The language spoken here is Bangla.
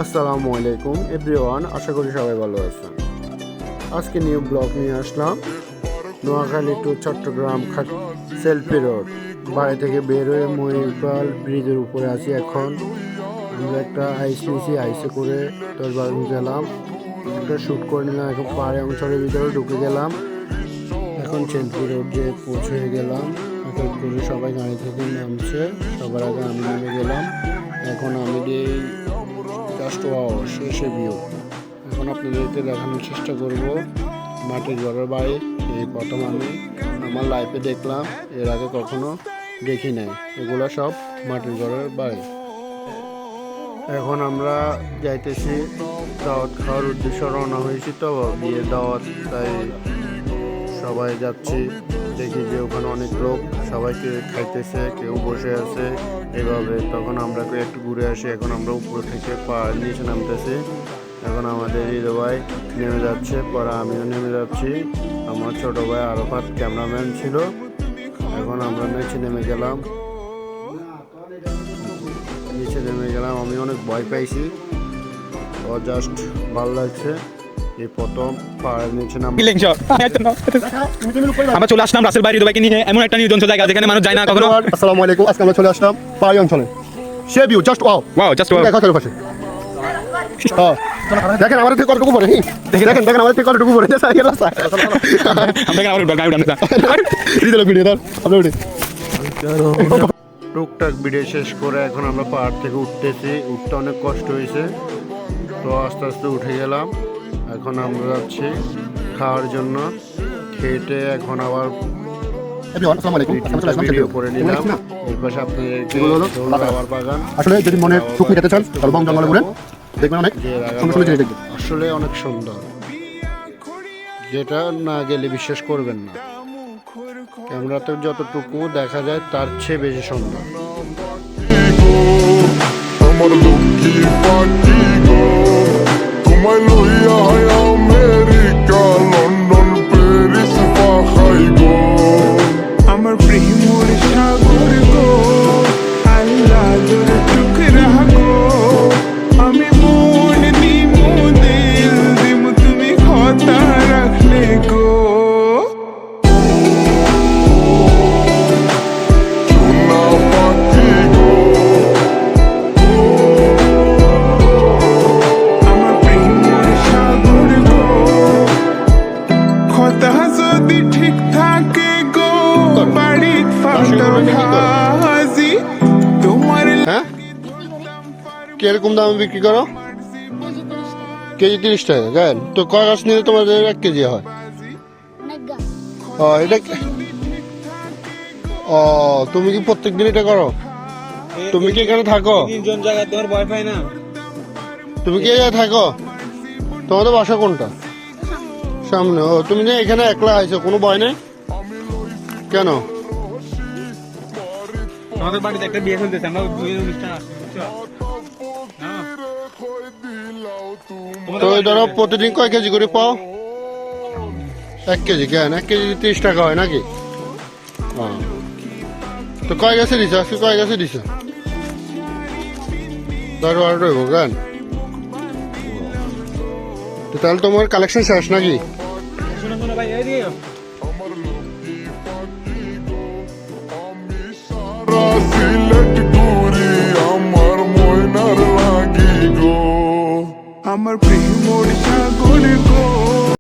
আসসালামু আলাইকুম এভরিওয়ান, আশা করি সবাই ভালো আছেন। আজকে নিউ ব্লগ নিয়ে আসলাম Noakhali to Chittagong selfie road. বাড়ি থেকে বের হয়ে মহিপাল ব্রিজের উপরে আছি এখন। আমরা একটা আইস নিয়েছি, আইসে করে 10-12 মিনিট গেলাম, একটা শ্যুট করে নিলাম। এখন পাহাড়ি অঞ্চলের ভিতরে ঢুকে গেলাম। এখন সেলফি রোড যে পৌঁছে গেলাম। এখন করে সবাই গাড়ি থেকে নামছে, সবার আগে আমি নেমে গেলাম। এখন আমি জাস্ট ওয়াও, শেষে ভিউ। এখন আপনাদেরকে দেখানোর চেষ্টা করব মাটির ঘরের বাড়ি। এই প্রথম আমি আমার লাইফে দেখলাম, এর আগে কখনো দেখি নাই। এগুলো সব মাটির ঘরের বাড়ি। এখন আমরা যাইতেছি দাওয়াত খাওয়ার উদ্দেশ্যে রওনা হয়েছি, তো বিয়ের দাওয়াত, তাই সবাই যাচ্ছি। দেখি যে ওখানে অনেক লোক, সবাইকে খাইতেছে, কেউ বসে আছে এভাবে। তখন আমরা একটু ঘুরে আসি। এখন আমরা উপর থেকে পাহাড় নিচে নামতেছি। এখন আমাদের হৃদয় ভাই নেমে যাচ্ছে, পরে আমিও নেমে যাচ্ছি। আমার ছোট ভাই আরাফাত ক্যামেরাম্যান ছিল। এখন আমরা নিচে নেমে গেলাম। আমি অনেক ভয় পাইছি, ও জাস্ট ভালো লাগছে। এই প্রথম পাহাড়ের নিচে আমরা চলে আসলাম রাসেল ভাই হৃদয়কে নিয়ে এমন একটা নির্জন জায়গা যেখানে মানুষ যায় না কখনো। আসসালামু আলাইকুম। আজকে আমরা চলে আসলাম পাহাড়ি অঞ্চলে। সে view just wow, just wow. দেখা চলে পাশে। দেখেন আমাদের থেকে কতটুকু পড়ে, দেখেন আমাদের থেকে কতটুকু পড়ে। টুকটাক ভিডিও শেষ করে এখন আমরা পাহাড় থেকে উঠতেছি। উঠতে অনেক কষ্ট হয়েছে, তো আস্তে আস্তে উঠে গেলাম। এখন আমরা যাচ্ছি খাওয়ার জন্য। খেটে এখন আবার ভিডিও করে নিলাম। এই পাশে আপনাদেরকে খাবার বাগান। আসলে যদি মনে সুখ খেতে চান তাহলে বং জঙ্গলে ঘুরেন, দেখবেন অনেক সুন্দর সুন্দর জিনিস দেখবেন। আসলে অনেক সুন্দর, যেটা না গেলে বিশ্বাস করবেন না। ক্যামেরাতে যতটুকু দেখা যায় তার চেয়ে বেশি সুন্দর। আমার লক্ষ্মী পাখি গো, তোমায় লইয়া হয় আমেরিকা, লন্ডন, প্যারিস পাখাই গো। আমার প্রেমর সাগর গো, আল্লাহ তোর টুকরা গো। আমি মন দিমু দিল দিমু, তুমি কথা রাখলে গো। সোনা পাখি গো, আমার প্রেমর সাগর গো, কথা যদি ঠিক থাকে গো, বাড়িত ফাটা হাজি তোমার হ্যাঁ, কিরকম দামে বিক্রি করো? কেজি 30 টাকা। কেন তো কয় গাছ নিলে তোমাদের 1 কেজি হয়? ও এটা ও, তুমি কি প্রত্যেকদিন এটা করো? তুমি কি এখানে থাকো? তিনজন জায়গায় তোমার ভয় পাই না? তুমি কি এখানে থাকো? তোমাদের বাসা কোনটা? সামনে। ও, তুমি যে এখানে একলা আইছো, কোনো ভয় নেই কেন? আমাদের বাড়িতে একটা বিয়ে চলতেছে, আমরা বিয়ের অনুষ্ঠান আসছি, তো ওই ধরো প্রতিদিন কয় কেজি করে পাও? 1 কেজি। কেন 1 কেজি 30 টাকা হয় নাকি? তো কয় গাছে দিছো আজকে? কয় গাছে দিছো? 10-12টা হইব। কেন তো তাহলে তোমার কালেকশন শেষ নাকি? শোনো শোনো ভাই, এই দিও আমার লক্ষ্মী পাখি গো, আমি সারা সিলেট ঘুরি, আমার ময়নার লাগি গো। আমার প্রেমর সাগর